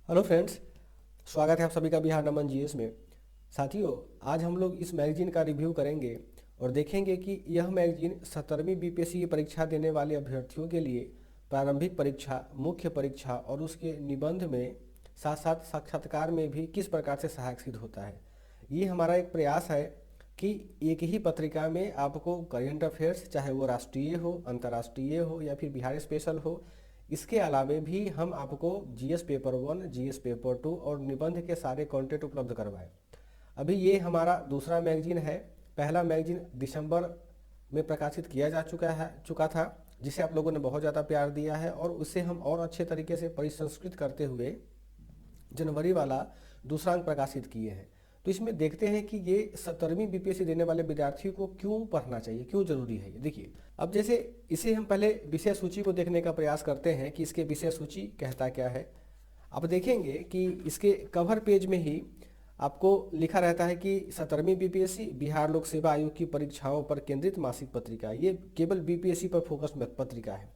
Hello friends. स्वागत है आप सभी का बिहार नमन जीएस में। साथियों, आज हम लोग इस मैगजीन का रिव्यू करेंगे और देखेंगे कि यह मैगजीन 17वीं बीपीएससी की परीक्षा देने वाले अभ्यर्थियों के लिए प्रारंभिक परीक्षा, मुख्य परीक्षा और उसके निबंध में साथ साथ साक्षात्कार में भी किस प्रकार से सहायक सिद्ध होता है। ये हमारा एक प्रयास है कि एक ही पत्रिका में आपको करेंट अफेयर्स, चाहे वो राष्ट्रीय हो, अंतर्राष्ट्रीय हो या फिर बिहार स्पेशल हो, इसके अलावे भी हम आपको जीएस पेपर 1, जीएस पेपर 2 और निबंध के सारे कंटेंट उपलब्ध करवाएं। अभी ये हमारा दूसरा मैगजीन है। पहला मैगजीन दिसंबर में प्रकाशित किया जा चुका था, जिसे आप लोगों ने बहुत ज़्यादा प्यार दिया है और उसे हम और अच्छे तरीके से परिसंस्कृत करते हुए जनवरी वाला दूसरा अंक प्रकाशित किए हैं। तो इसमें देखते हैं कि ये 17वीं बीपीएससी देने वाले विद्यार्थियों को क्यों पढ़ना चाहिए, क्यों जरूरी है ये। देखिए, अब जैसे इसे हम पहले विषय सूची को देखने का प्रयास करते हैं कि इसके विषय सूची कहता क्या है। आप देखेंगे कि इसके कवर पेज में ही आपको लिखा रहता है कि 17वीं बीपीएससी बिहार लोक सेवा आयोग की परीक्षाओं पर केंद्रित मासिक पत्रिका, ये केवल बीपीएससी पर फोकस पत्रिका है।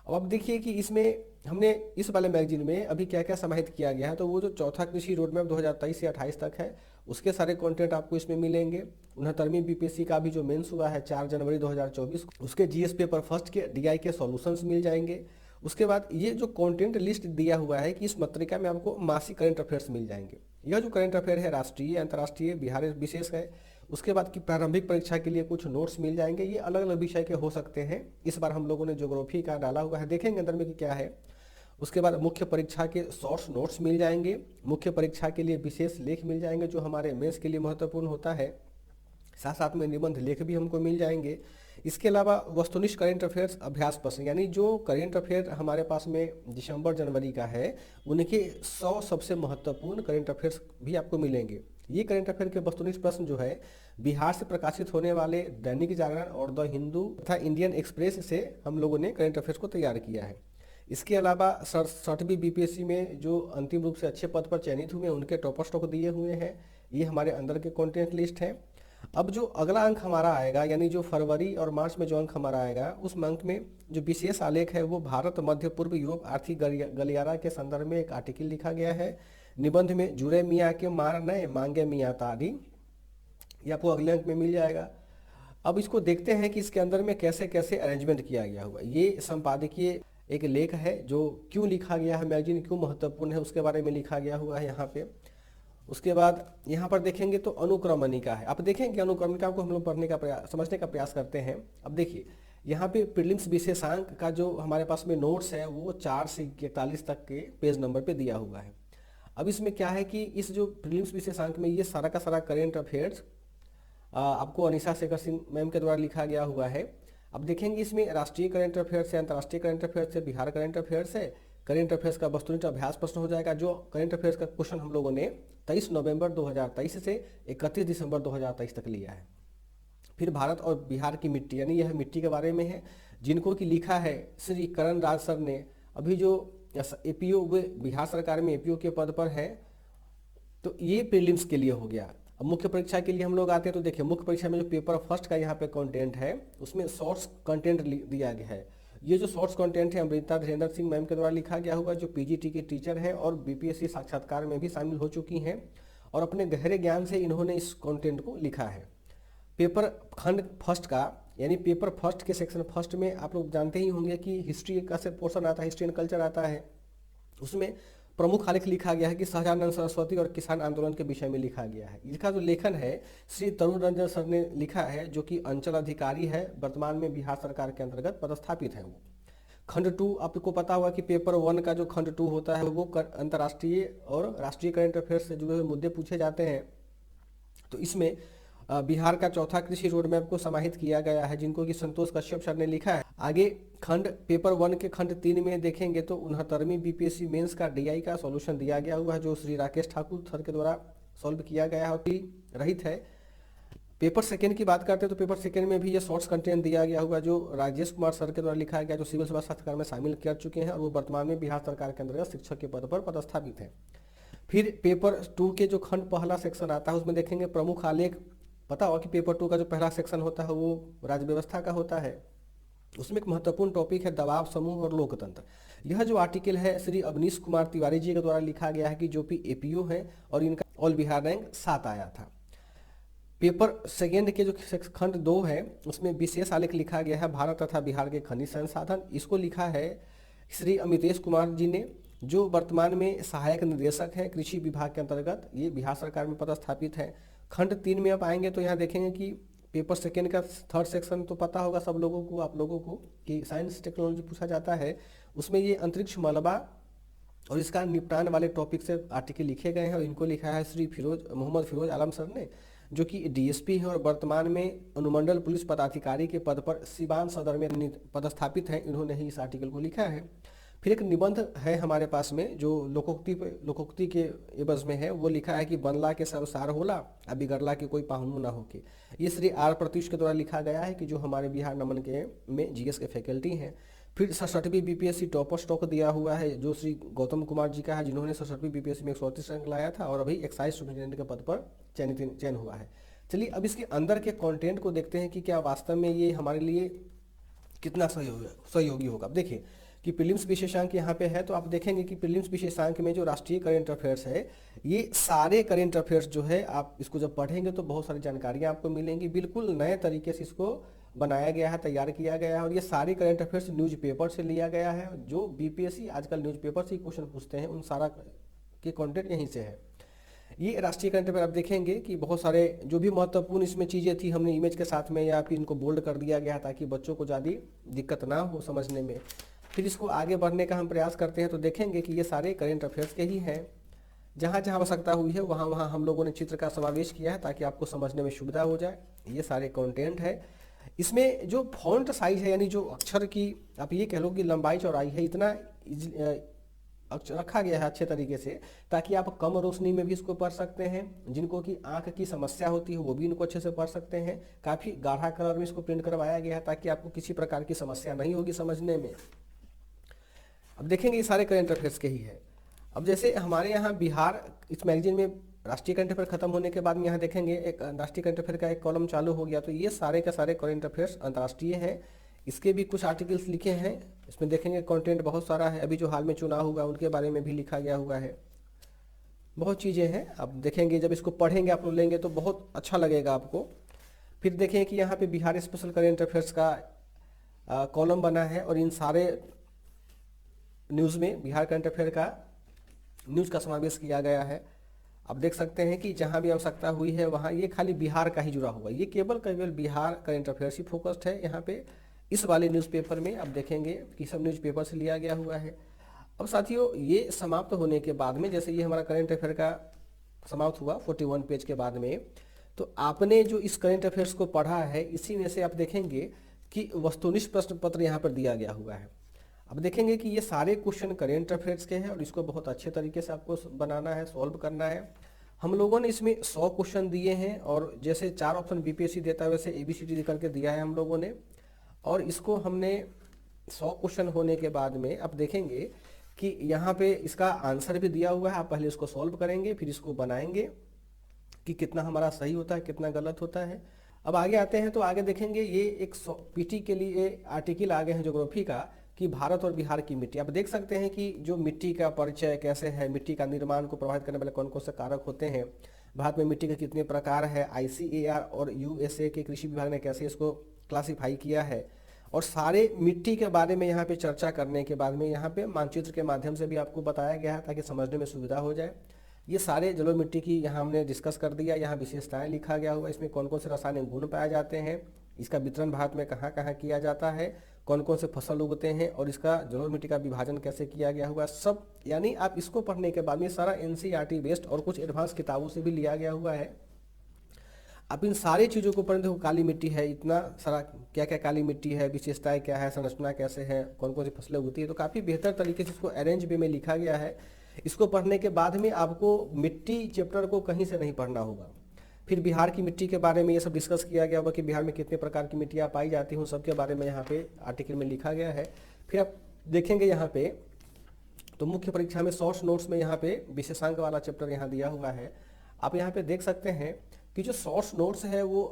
अब आप देखिए कि इसमें हमने इस वाले मैगजीन में अभी क्या क्या समाहित किया गया है। तो वो जो चौथा कृषि रोड मैप 2023 से 28 तक है, उसके सारे कंटेंट आपको इसमें मिलेंगे। 69वीं बीपीएससी का भी जो मेंस हुआ है 4 जनवरी 2024, उसके जीएस पेपर फर्स्ट के डीआई के सॉल्यूशंस मिल जाएंगे। उसके बाद ये जो कंटेंट लिस्ट दिया हुआ है कि इस पत्रिका में आपको मासिक करंट अफेयर्स मिल जाएंगे। यह जो करंट अफेयर है राष्ट्रीय, अंतर्राष्ट्रीय, बिहार विशेष है। उसके बाद की प्रारंभिक परीक्षा के लिए कुछ नोट्स मिल जाएंगे। ये अलग अलग विषय के हो सकते हैं। इस बार हम लोगों ने ज्योग्राफी का डाला हुआ है, देखेंगे अंदर में कि क्या है। उसके बाद मुख्य परीक्षा के शॉर्ट्स नोट्स मिल जाएंगे। मुख्य परीक्षा के लिए विशेष लेख मिल जाएंगे जो हमारे मेंस के लिए महत्वपूर्ण होता है। साथ साथ में निबंध लेख भी हमको मिल जाएंगे। इसके अलावा वस्तुनिष्ठ करेंट अफेयर्स अभ्यास प्रश्न, यानी जो करेंट अफेयर हमारे पास में दिसंबर जनवरी का है, उनके 100 सबसे महत्वपूर्ण करेंट अफेयर्स भी आपको मिलेंगे। ये करेंट अफेयर के वस्तुनिष्ठ प्रश्न जो है बिहार से प्रकाशित होने वाले दैनिक जागरण और द हिंदू तथा इंडियन एक्सप्रेस से हम लोगों ने करेंट अफेयर्स को तैयार किया है। इसके अलावा 67वीं बीपीएससी में जो अंतिम रूप से अच्छे पद पर चयनित हुए हैं उनके टॉपर स्टॉक दिए हुए हैं। ये हमारे अंदर के कंटेंट लिस्ट है। अब जो अगला अंक हमारा आएगा, यानी जो फरवरी और मार्च में जो अंक हमारा आएगा, उस अंक में जो विशेष आलेख है वो भारत मध्य पूर्व यूरोप आर्थिक गलियारा के संदर्भ में एक आर्टिकल लिखा गया है। निबंध में जुड़े मियाँ के मार नए मांगे मियाँ तारी, ये आपको अगले अंक में मिल जाएगा। अब इसको देखते हैं कि इसके अंदर में कैसे कैसे अरेंजमेंट किया गया हुआ। ये संपादकीय एक लेख है जो क्यों लिखा गया है, मैगजीन क्यों महत्वपूर्ण है, उसके बारे में लिखा गया हुआ है यहाँ पे। उसके बाद यहाँ पर देखेंगे तो अनुक्रमणिका है। आप देखेंगे अनुक्रमणिका को हम लोग पढ़ने का प्रयास, समझने का प्रयास करते हैं। अब देखिए यहाँ पे प्रीलिम्स विशेषांक का जो हमारे पास में नोट्स है वो 4 से 41 तक के पेज नंबर पे दिया हुआ है। अब इसमें क्या है कि इस जो प्रीलिम्स विशेषांक में ये सारा का सारा करेंट अफेयर्स आपको अनीशा शेखर सिंह मैम के द्वारा लिखा गया हुआ है। अब देखेंगे इसमें राष्ट्रीय करंट अफेयर्स है, अंतर्राष्ट्रीय करंट अफेयर्स है, बिहार करंट अफेयर्स है। करंट अफेयर्स का वस्तुनिष्ठ अभ्यास प्रश्न हो जाएगा। जो करंट अफेयर्स का क्वेश्चन हम लोगों ने 23 नवंबर 2023 से 31 दिसंबर 2023 तक लिया है। फिर भारत और बिहार की मिट्टी, यानी यह मिट्टी के बारे में है, जिनको कि लिखा है श्री करण राज सर ने। अभी जो एपीओ वे बिहार सरकार में एपीओ के पद पर है। तो ये प्रीलिम्स के लिए हो गया। अब मुख्य परीक्षा के लिए हम लोग आते हैं तो देखिए मुख्य परीक्षा में जो पेपर फर्स्ट का यहाँ पे कंटेंट है उसमें शॉर्ट्स कंटेंट दिया गया है। ये जो शॉर्ट्स कंटेंट है अमृता धीरेन्द्र सिंह मैम के द्वारा लिखा गया हुआ, जो पीजीटी के टीचर हैं और बीपीएससी साक्षात्कार में भी शामिल हो चुकी हैं और अपने गहरे ज्ञान से इन्होंने इस कंटेंट को लिखा है। पेपर खंड फर्स्ट का, यानी पेपर फर्स्ट के सेक्शन फर्स्ट में आप लोग जानते ही होंगे कि हिस्ट्री का से पोर्शन आता है, हिस्ट्री एंड कल्चर आता है। उसमें प्रमुख आलेख लिखा गया है कि सहजानंद सरस्वती और किसान आंदोलन के विषय में लिखा गया है। इसका जो लेखन है श्री तरुण रंजन सर ने लिखा है, जो कि अंचल अधिकारी है, वर्तमान में बिहार सरकार के अंतर्गत पदस्थापित है। वो खंड 2 आपको पता होगा कि पेपर 1 का जो खंड 2 होता है वो अंतर्राष्ट्रीय और राष्ट्रीय करंट अफेयर्स से जुड़े हुए मुद्दे पूछे जाते हैं। तो इसमें बिहार का चौथा कृषि रोड मैप को समाहित किया गया है, जिनको कि संतोष कश्यप सर ने लिखा है। आगे खंड पेपर 1 के खंड 3 में देखेंगे तो 69वीं बीपीएससी मेंस का डीआई का सॉल्यूशन दिया गया हुआ है, जो श्री राकेश ठाकुर सर के द्वारा सॉल्व किया गया है और रहित है। पेपर सेकेंड की बात करते हैं तो पेपर सेकेंड में भी ये शॉर्ट्स कंटेंट दिया गया हुआ, जो राजेश कुमार सर के द्वारा लिखा गया, जो सिविल सेवा साक्षात्कार में शामिल कर चुके हैं और वो वर्तमान में बिहार सरकार के अंतर्गत शिक्षक के पद पर पदस्थापित है। फिर पेपर 2 के जो खंड पहला सेक्शन आता है उसमें देखेंगे प्रमुख आलेख। पता होगा कि पेपर 2 का जो पहला सेक्शन होता है वो राज्य व्यवस्था का होता है। उसमें एक महत्वपूर्ण टॉपिक है दबाव समूह और लोकतंत्र। यह जो आर्टिकल है श्री अवनीश कुमार तिवारी जी के द्वारा लिखा गया है, कि जो कि एपीओ है और इनका ऑल बिहार रैंक 7 आया था। पेपर सेकेंड के जो खंड 2 है उसमें विशेष आलेख लिखा गया है भारत तथा बिहार के खनिज संसाधन। इसको लिखा है श्री अमितेश कुमार जी ने, जो वर्तमान में सहायक निदेशक हैं कृषि विभाग के अंतर्गत, ये बिहार सरकार में पदस्थापित है। खंड 3 में आप आएंगे तो यहाँ देखेंगे कि पेपर सेकेंड का थर्ड सेक्शन तो पता होगा सब लोगों को, आप लोगों को, कि साइंस टेक्नोलॉजी पूछा जाता है। उसमें ये अंतरिक्ष मलबा और इसका निपटान वाले टॉपिक से आर्टिकल लिखे गए हैं, और इनको लिखा है श्री मोहम्मद फिरोज आलम सर ने, जो कि डीएसपी हैं और वर्तमान में अनुमंडल पुलिस पदाधिकारी के पद पर सिवान सदर में पदस्थापित हैं। इन्होंने ही इस आर्टिकल को लिखा है। फिर एक निबंध है हमारे पास में जो लोकोक्ति के एवज में है, वो लिखा है कि बनला के संसार होला अभी गरला के कोई पाहुनु ना होके। ये श्री आर प्रत्युष के द्वारा लिखा गया है, कि जो हमारे बिहार नमन के में जीएस के फैकल्टी हैं। फिर 67वीं बीपीएससी टॉपर स्टॉक दिया हुआ है, जो श्री गौतम कुमार जी का है, जिन्होंने 67वीं बीपीएससी में 138 रैंक लाया था और अभी एक्साइज सुपरिटेंडेंट के पद पर चयन हुआ है। चलिए अब इसके अंदर के कंटेंट को देखते हैं कि क्या वास्तव में ये हमारे लिए कितना सहयोगी होगा। अब देखिए कि प्रीलिम्स विशेषांक यहाँ पे है, तो आप देखेंगे कि प्रीलिम्स विशेषांक में जो राष्ट्रीय करेंट अफेयर्स है, ये सारे करेंट अफेयर्स जो है आप इसको जब पढ़ेंगे तो बहुत सारी जानकारियाँ आपको मिलेंगी। बिल्कुल नए तरीके से इसको बनाया गया है, तैयार किया गया है, और ये सारे करेंट अफेयर्स न्यूज़पेपर से लिया गया है। जो बीपीएससी आजकल न्यूज़पेपर से ही क्वेश्चन पूछते हैं, उन सारा के कंटेंट यहीं से है। ये राष्ट्रीय करंट अफेयर आप देखेंगे कि बहुत सारे जो भी महत्वपूर्ण इसमें चीज़ें थी, हमने इमेज के साथ में या फिर इनको बोल्ड कर दिया गया ताकि बच्चों को ज़्यादा दिक्कत ना हो समझने में। फिर इसको आगे बढ़ने का हम प्रयास करते हैं तो देखेंगे कि ये सारे करेंट अफेयर्स के ही हैं। जहाँ जहाँ आवश्यकता हुई है वहाँ वहाँ हम लोगों ने चित्र का समावेश किया है ताकि आपको समझने में सुविधा हो जाए। ये सारे कंटेंट है। इसमें जो फॉन्ट साइज है, यानी जो अक्षर की आप ये कह लो कि लंबाई चौड़ाई है, इतना रखा गया है अच्छे तरीके से ताकि आप कम रोशनी में भी इसको पढ़ सकते हैं। जिनको कि आंख की समस्या होती है वो भी इनको अच्छे से पढ़ सकते हैं। काफ़ी गाढ़ा कलर में इसको प्रिंट करवाया गया है ताकि आपको किसी प्रकार की समस्या नहीं होगी समझने में। अब देखेंगे ये सारे करेंट अफेयर्स के ही है। अब जैसे हमारे यहाँ बिहार इस मैगजीन में राष्ट्रीय करंट अफेयर खत्म होने के बाद में यहाँ देखेंगे एक राष्ट्रीय करंट अफेयर का एक कॉलम चालू हो गया, तो ये सारे के सारे करंट अफेयर्स अंतर्राष्ट्रीय है। इसके भी कुछ आर्टिकल्स लिखे हैं, इसमें देखेंगे कंटेंट बहुत सारा है। अभी जो हाल में चुनाव हुआ उनके बारे में भी लिखा गया हुआ है, बहुत चीज़ें हैं। अब देखेंगे जब इसको पढ़ेंगे आप लोग लेंगे तो बहुत अच्छा लगेगा आपको। फिर देखें कि यहाँ पे बिहार स्पेशल करंट अफेयर्स का कॉलम बना है और इन सारे न्यूज़ में बिहार करंट अफेयर का न्यूज़ का समावेश किया गया है। आप देख सकते हैं कि जहाँ भी आवश्यकता हुई है वहाँ ये खाली बिहार का ही जुड़ा हुआ है, ये केवल बिहार करंट अफेयर्स ही फोकस्ड है। यहाँ पे इस वाले न्यूज़पेपर में आप देखेंगे कि सब न्यूज़पेपर से लिया गया हुआ है। अब साथियों ये समाप्त होने के बाद में, जैसे ये हमारा करंट अफेयर का समाप्त हुआ 41 पेज के बाद में, तो आपने जो इस करंट अफेयर्स को पढ़ा है इसी में से आप देखेंगे कि वस्तुनिष्ठ प्रश्न पत्र यहाँ पर दिया गया हुआ है। अब देखेंगे कि ये सारे क्वेश्चन करेंट अफेयर्स के हैं और इसको बहुत अच्छे तरीके से आपको बनाना है, सॉल्व करना है। हम लोगों ने इसमें 100 क्वेश्चन दिए हैं और जैसे 4 ऑप्शन बीपीएससी देता है वैसे ABCD करके दिया है हम लोगों ने। और इसको हमने 100 क्वेश्चन होने के बाद में अब देखेंगे कि यहाँ पे इसका आंसर भी दिया हुआ है। आप पहले इसको सॉल्व करेंगे फिर इसको बनाएंगे कि कितना हमारा सही होता है कितना गलत होता है। अब आगे आते हैं तो आगे देखेंगे ये एक पीटी के लिए आर्टिकल आ गए हैं ज्योग्राफी का कि भारत और बिहार की मिट्टी। आप देख सकते हैं कि जो मिट्टी का परिचय कैसे है, मिट्टी का निर्माण को प्रभावित करने वाले कौन कौन से कारक होते हैं, भारत में मिट्टी के कितने प्रकार है, ICAR और USA के कृषि विभाग ने कैसे इसको क्लासीफाई किया है, और सारे मिट्टी के बारे में यहाँ पे चर्चा करने के बाद में यहाँ पे मानचित्र के माध्यम से भी आपको बताया गया है ताकि समझने में सुविधा हो जाए। ये सारे जलोढ़ मिट्टी की यहाँ हमने डिस्कस कर दिया। यहाँ विशेषताएं लिखा गया हुआ, इसमें कौन कौन से रासायनिक गुण पाए जाते हैं, इसका वितरण भारत में कहाँ कहाँ किया जाता है, कौन कौन से फसल उगते हैं और इसका जलोढ़ मिट्टी का विभाजन कैसे किया गया हुआ सब। यानी आप इसको पढ़ने के बाद में सारा NCERT बेस्ड और कुछ एडवांस किताबों से भी लिया गया हुआ है। आप इन सारी चीज़ों को पढ़ें। देखो काली मिट्टी है, इतना सारा क्या क्या काली मिट्टी है, विशेषताएं क्या है, संरचना कैसे है, कौन कौन सी फसलें उगती है, तो काफ़ी बेहतर तरीके से इसको अरेंज वे में लिखा गया है। इसको पढ़ने के बाद में आपको मिट्टी चैप्टर को कहीं से नहीं पढ़ना होगा। फिर बिहार की मिट्टी के बारे में ये सब डिस्कस किया गया होगा कि बिहार में कितने प्रकार की मिट्टियाँ पाई जाती हैं, सबके बारे में यहाँ पे आर्टिकल में लिखा गया है। फिर आप देखेंगे यहाँ पे तो मुख्य परीक्षा में शॉर्ट्स नोट्स में यहाँ पे विशेषांक वाला चैप्टर यहाँ दिया हुआ है। आप यहाँ पे देख सकते हैं कि जो शॉर्ट्स नोट्स है वो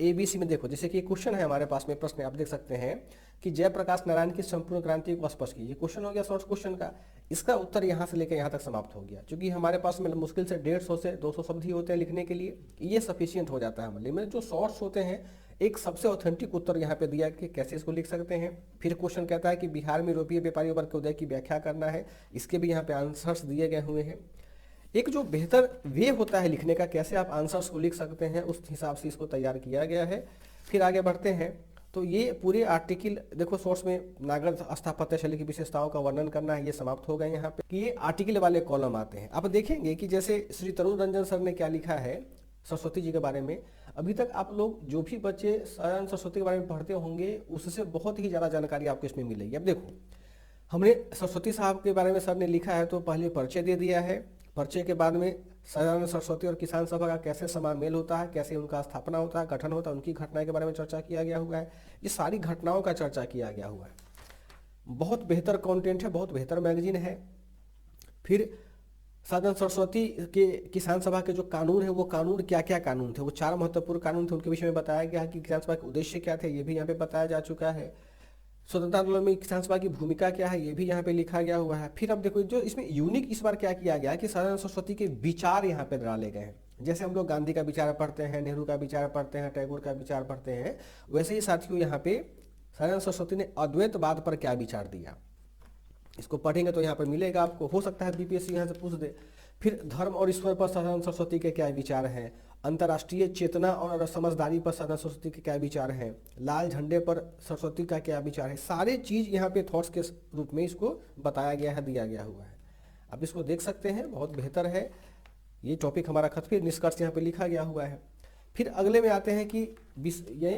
ABC में देखो, जैसे कि क्वेश्चन है हमारे पास में, प्रश्न आप देख सकते हैं कि जयप्रकाश नारायण की संपूर्ण क्रांति को स्पष्ट की। ये क्वेश्चन हो गया शॉर्ट क्वेश्चन का। इसका उत्तर यहाँ से लेकर यहाँ तक समाप्त हो गया, क्योंकि हमारे पास मतलब मुश्किल से 150 से 200 शब्द ही होते हैं लिखने के लिए, ये सफिशियंट हो जाता है हमारे लिए। में जो शॉर्ट्स होते हैं, एक सबसे ऑथेंटिक उत्तर यहाँ पे दिया कि कैसे इसको लिख सकते हैं। फिर क्वेश्चन कहता है कि बिहार में यूरोपीय व्यापारी वर्ग के उदय की व्याख्या करना है, इसके भी यहाँ पे आंसर्स दिए गए हुए हैं। एक जो बेहतर वे होता है लिखने का, कैसे आप आंसर्स को लिख सकते हैं, उस हिसाब से इसको तैयार किया गया है। फिर आगे बढ़ते हैं तो ये पूरे आर्टिकल देखो, सोर्स में नागर स्थापत्य शैली की विशेषताओं का वर्णन करना है, ये समाप्त हो गए यहाँ पे कि ये आर्टिकल वाले कॉलम आते हैं। आप देखेंगे कि जैसे श्री तरुण रंजन सर ने क्या लिखा है सरस्वती जी के बारे में। अभी तक आप लोग जो भी बच्चे सरस्वती के बारे में पढ़ते होंगे, उससे बहुत ही ज़्यादा जानकारी आपको इसमें मिलेगी। अब देखो, हमने सरस्वती साहब के बारे में सर ने लिखा है, तो पहले परिचय दे दिया है। परिचय के बाद में सदानंद सरस्वती और किसान सभा का कैसे समामेल होता है, कैसे उनका स्थापना होता है, गठन होता है, उनकी घटनाएं के बारे में चर्चा किया गया हुआ है। ये सारी घटनाओं का चर्चा किया गया हुआ है। बहुत बेहतर कंटेंट है, बहुत बेहतर मैगजीन है। फिर सदानंद सरस्वती के किसान सभा के जो कानून है, वो कानून क्या क्या कानून थे, वो 4 महत्वपूर्ण कानून थे, उनके विषय में बताया गया है कि किसान सभा के उद्देश्य क्या थे, ये भी यहाँ पे बताया जा चुका है। स्वतंत्रता आंदोलन में किसान सभा की भूमिका क्या है, ये भी यहाँ पे लिखा गया हुआ है। फिर अब देखो, जो इसमें यूनिक इस बार क्या किया गया है कि सदानंद सरस्वती के विचार यहाँ पे डाले गए हैं। जैसे हम लोग गांधी का विचार पढ़ते हैं, नेहरू का विचार पढ़ते हैं, टैगोर का विचार पढ़ते हैं, वैसे ही साथियों यहाँ पे सदानंद सरस्वती ने अद्वैतवाद पर क्या विचार दिया, इसको पढ़ेंगे तो यहाँ पर मिलेगा आपको। हो सकता है बीपीएससी यहाँ से पूछ दे। फिर धर्म और ईश्वर पर सदानंद सरस्वती के क्या विचार हैं, अंतर्राष्ट्रीय चेतना और समझदारी पर सदानंद सरस्वती के क्या विचार हैं, लाल झंडे पर सरस्वती का क्या विचार है, सारे चीज़ यहाँ पे थॉट्स के रूप में इसको बताया गया है, दिया गया हुआ है। आप इसको देख सकते हैं, बहुत बेहतर है ये टॉपिक हमारा खत्म। फिर निष्कर्ष यहाँ पे लिखा गया हुआ है। फिर अगले में आते हैं कि ये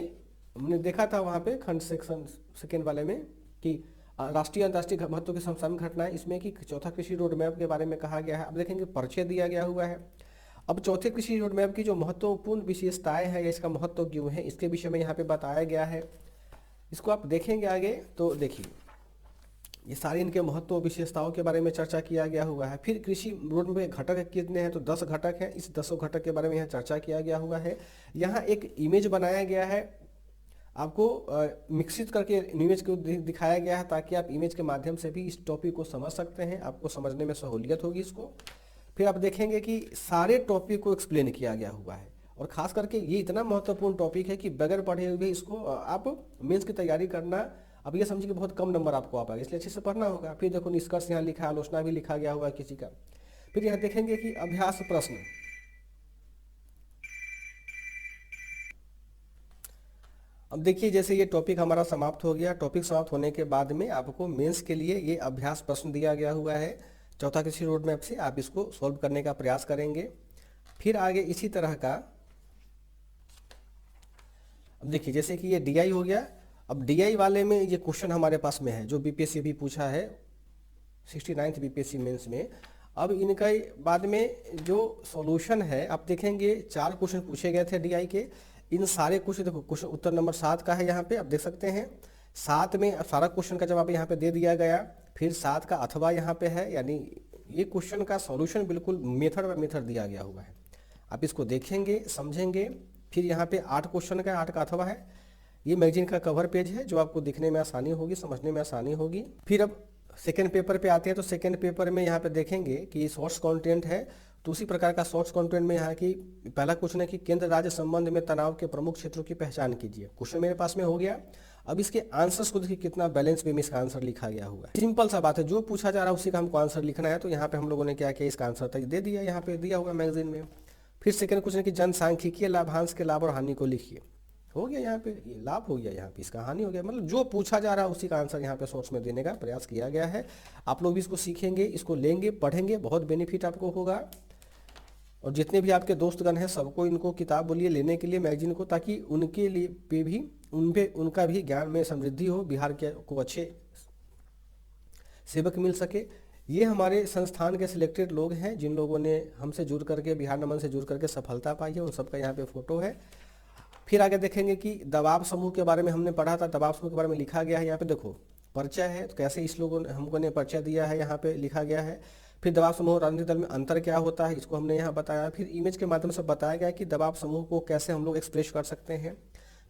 हमने देखा था वहाँ पे खंड सेक्शन सेकेंड वाले में कि राष्ट्रीय अंतर्राष्ट्रीय महत्व के समसामयिक घटनाएं, इसमें कि चौथा कृषि रोड मैप के बारे में कहा गया है। अब देखेंगे परिचय दिया गया हुआ है। अब चौथे कृषि रोड मैप की जो महत्वपूर्ण विशेषताएं हैं या इसका महत्व क्यों है, इसके विषय में यहाँ पे बताया गया है। इसको आप देखेंगे आगे तो देखिए, ये सारी इनके महत्व विशेषताओं के बारे में चर्चा किया गया हुआ है। फिर कृषि रोड में घटक कितने हैं, तो 10 घटक हैं। इस 10 घटक के बारे में यहाँ चर्चा किया गया हुआ है। यहाँ एक इमेज बनाया गया है, आपको मिक्सित करके इमेज को दिखाया गया है, ताकि आप इमेज के माध्यम से भी इस टॉपिक को समझ सकते हैं, आपको समझने में सहूलियत होगी इसको। फिर आप देखेंगे कि सारे टॉपिक को एक्सप्लेन किया गया हुआ है, और खास करके ये इतना महत्वपूर्ण टॉपिक है कि बगैर पढ़े हुए इसको आप मेंस की तैयारी करना, अब ये समझिए कि बहुत कम नंबर आपको आ पाएगा, इसलिए अच्छे से पढ़ना होगा। फिर देखो निष्कर्ष यहाँ लिखा है, आलोचना भी लिखा गया हुआ है किसी का। फिर यहाँ देखेंगे कि अभ्यास प्रश्न। अब देखिए, जैसे ये टॉपिक हमारा समाप्त हो गया। टॉपिक समाप्त होने के बाद में आपको मेंस के लिए ये अभ्यास प्रश्न दिया गया हुआ है चौथा कृषि रोड मैप से, आप इसको सॉल्व करने का प्रयास करेंगे। फिर आगे इसी तरह का, अब देखिए जैसे कि ये डीआई हो गया। अब डीआई वाले में ये क्वेश्चन हमारे पास में है जो बीपीएससी भी पूछा है 69th बीपीएससी मेंस में। अब इनका बाद में जो सॉल्यूशन है, आप देखेंगे 4 क्वेश्चन पूछे गए थे डीआई के। इन सारे क्वेश्चन देखो, क्वेश्चन उत्तर नंबर 7 का है यहाँ पे, आप देख सकते हैं 7 में सारा क्वेश्चन का जवाब यहाँ पे दे दिया गया। फिर 7 का अथवा यहाँ पे है, यानी ये क्वेश्चन का सॉल्यूशन बिल्कुल मेथड बाय मेथड दिया गया हुआ है। आप इसको देखेंगे, समझेंगे। फिर यहाँ पे 8 क्वेश्चन का 8 का अथवा है। ये मैगजीन का कवर पेज है, जो आपको दिखने में आसानी होगी, समझने में आसानी होगी। फिर अब सेकेंड पेपर पे आते हैं, तो सेकेंड पेपर में यहाँ पे देखेंगे कि शॉर्ट्स कंटेंट है, तो उसी प्रकार का शॉर्ट्स कंटेंट में यहाँ की पहला क्वेश्चन है कि केंद्र राज्य संबंध में तनाव के प्रमुख क्षेत्रों की पहचान कीजिए। क्वेश्चन मेरे पास में हो गया। अब इसके आंसर्स को देखिए कितना बैलेंस वे में इसका आंसर लिखा गया हुआ है। सिंपल सा बात है, जो पूछा जा रहा है उसी का हमको आंसर लिखना है। तो यहाँ पे हम लोगों ने क्या किया, इसका आंसर तक दे दिया, यहाँ पे दिया हुआ मैगजीन में। फिर सेकंड क्वेश्चन की जनसांख्यिकीय लाभांश के लाभ और हानि को लिखिए, हो गया यहाँ पे, ये लाभ हो गया, यहाँ पे इसका हानि हो गया। मतलब जो पूछा जा रहा है उसी का आंसर यहाँ पे शॉर्ट्स में देने का प्रयास किया गया है। आप लोग भी इसको सीखेंगे, इसको लेंगे, पढ़ेंगे, बहुत बेनिफिट आपको होगा। और जितने भी आपके दोस्तगण हैं सबको इनको किताब बोलिए लेने के लिए मैगजीन को, ताकि उनके लिए पे भी उनका भी ज्ञान में समृद्धि हो, बिहार के को अच्छे सेवक मिल सके। ये हमारे संस्थान के सिलेक्टेड लोग हैं जिन लोगों ने हमसे जुड़ करके, बिहार नमन से जुड़ करके सफलता पाई है, उन सबका यहाँ पे फोटो है। फिर आगे देखेंगे कि दबाव समूह के बारे में हमने पढ़ा था, दबाव समूह के बारे में लिखा गया है। यहाँ पे देखो परिचय है, तो कैसे इस लोगों ने हमको ने परिचय दिया है, यहाँ पे लिखा गया है। फिर दबाव समूह और राजनीतिक दल में अंतर क्या होता है, इसको हमने यहाँ बताया। फिर इमेज के माध्यम से बताया गया कि दबाव समूह को कैसे हम लोग एक्सप्रेस कर सकते हैं।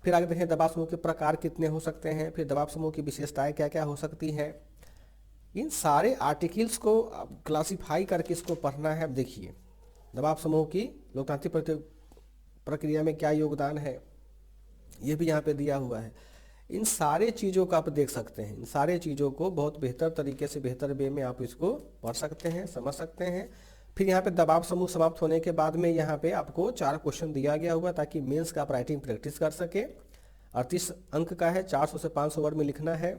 फिर आगे देखें दबाव समूह के प्रकार कितने हो सकते हैं, फिर दबाव समूह की विशेषताएं क्या क्या हो सकती हैं। इन सारे आर्टिकल्स को क्लासिफाई करके इसको पढ़ना है। अब देखिए दबाव समूह की लोकतांत्रिक प्रक्रिया में क्या योगदान है, ये भी यहाँ पे दिया हुआ है। इन सारे चीज़ों को आप देख सकते हैं, इन सारे चीज़ों को बहुत बेहतर तरीके से, बेहतर वे में आप इसको पढ़ सकते हैं, समझ सकते हैं। फिर यहाँ पे दबाव समूह समाप्त होने के बाद में यहाँ पे आपको 4 क्वेश्चन दिया गया हुआ ताकि मेंस का आप राइटिंग प्रैक्टिस कर सके। 38 अंक का है, 400 से 500 वर्ड में लिखना है,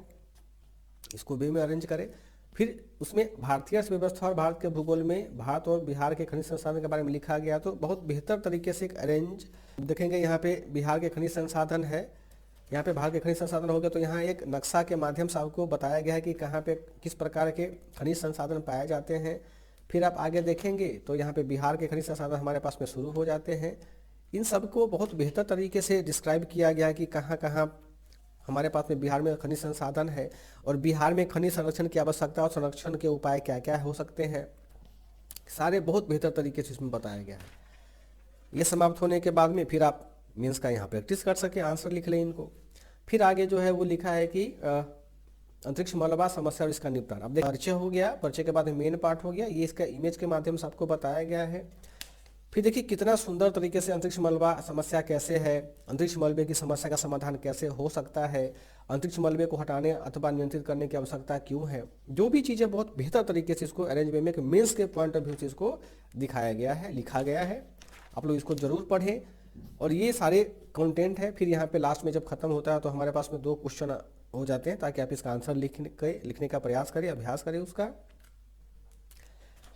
इसको वे में अरेंज करें। फिर उसमें भारतीय अर्थव्यवस्था और भारत के भूगोल में भारत और बिहार के खनिज संसाधन के बारे में लिखा गया, तो बहुत बेहतर तरीके से एक अरेंज देखेंगे। यहाँ पे बिहार के खनिज संसाधन है, यहाँ पे भारत के खनिज संसाधन हो गया, तो यहाँ एक नक्शा के माध्यम से आपको बताया गया है कि कहाँ पे किस प्रकार के खनिज संसाधन पाए जाते हैं। फिर आप आगे देखेंगे तो यहाँ पे बिहार के खनिज संसाधन हमारे पास में शुरू हो जाते हैं। इन सबको बहुत बेहतर तरीके से डिस्क्राइब किया गया है कि कहाँ कहाँ हमारे पास में बिहार में खनिज संसाधन है और बिहार में खनिज संरक्षण की आवश्यकता और संरक्षण के उपाय क्या क्या हो सकते हैं, सारे बहुत बेहतर तरीके से इसमें बताया गया है। ये समाप्त होने के बाद में फिर आप मीन्स का यहाँ प्रैक्टिस कर सके, आंसर लिख लें इनको। फिर आगे जो है वो लिखा है कि अंतरिक्ष मलबा समस्या और इसका निपटान। अब देखिए परिचय हो गया, परिचय के बाद मेन पार्ट हो गया, ये इसका इमेज के माध्यम से आपको बताया गया है। फिर देखिए कितना सुंदर तरीके से अंतरिक्ष मलबा समस्या कैसे है, अंतरिक्ष मलबे की समस्या का समाधान कैसे हो सकता है, अंतरिक्ष मलबे को हटाने अथवा नियंत्रित करने की आवश्यकता क्यों है, जो भी चीज़ें बहुत बेहतर तरीके से इसको अरेंज वे में मेंस के पॉइंट ऑफ व्यू से इसको दिखाया गया है, लिखा गया है। आप लोग इसको जरूर पढ़ें और ये सारे कंटेंट है। फिर यहाँ पे लास्ट में जब खत्म होता है तो हमारे पास में 2 क्वेश्चन हो जाते हैं ताकि आप इसका आंसर लिखने का प्रयास करें, अभ्यास करें उसका।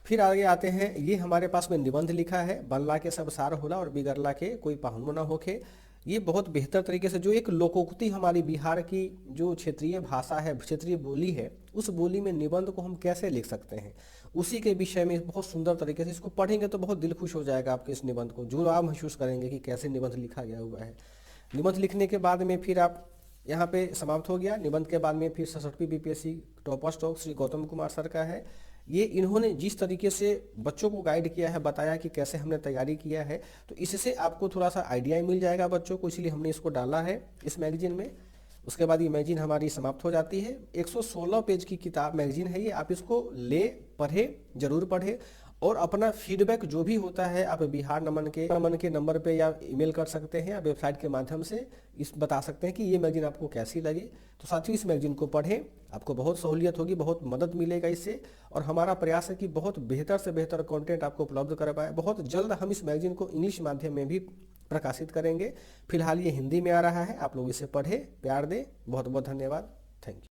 फिर आगे आते हैं, ये हमारे पास में निबंध लिखा है, बनला के सब सार होला और बिगड़ला के कोई पाहुन न होके। ये बहुत बेहतर तरीके से जो एक लोकोक्ति हमारी बिहार की जो क्षेत्रीय भाषा है, क्षेत्रीय बोली है, उस बोली में निबंध को हम कैसे लिख सकते हैं, उसी के विषय में बहुत सुंदर तरीके से इसको पढ़ेंगे तो बहुत दिल खुश हो जाएगा आपके इस निबंध को, जो आप महसूस करेंगे कि कैसे निबंध लिखा गया हुआ है। निबंध लिखने के बाद में फिर आप यहाँ पे समाप्त हो गया। निबंध के बाद में फिर 67वीं बीपीएससी टॉपर स्टॉक श्री गौतम कुमार सर का है। ये इन्होंने जिस तरीके से बच्चों को गाइड किया है, बताया कि कैसे हमने तैयारी किया है, तो इससे आपको थोड़ा सा आइडिया मिल जाएगा बच्चों को, इसलिए हमने इसको डाला है इस मैगजीन में। उसके बाद ये मैगजीन हमारी समाप्त हो जाती है। 116 पेज की किताब मैगजीन है ये, आप इसको ले पढ़े, जरूर पढ़े और अपना फीडबैक जो भी होता है आप बिहार नमन के नंबर पे या ईमेल कर सकते हैं या वेबसाइट के माध्यम से इस बता सकते हैं कि ये मैगजीन आपको कैसी लगी। तो साथियों इस मैगजीन को पढ़ें, आपको बहुत सहूलियत होगी, बहुत मदद मिलेगा इससे। और हमारा प्रयास है कि बहुत बेहतर से बेहतर कंटेंट आपको उपलब्ध करवाएं। बहुत जल्द हम इस मैगजीन को इंग्लिश माध्यम में भी प्रकाशित करेंगे। फिलहाल ये हिंदी में आ रहा है, आप लोग इसे पढ़ें, प्यार दें। बहुत बहुत धन्यवाद, थैंक यू।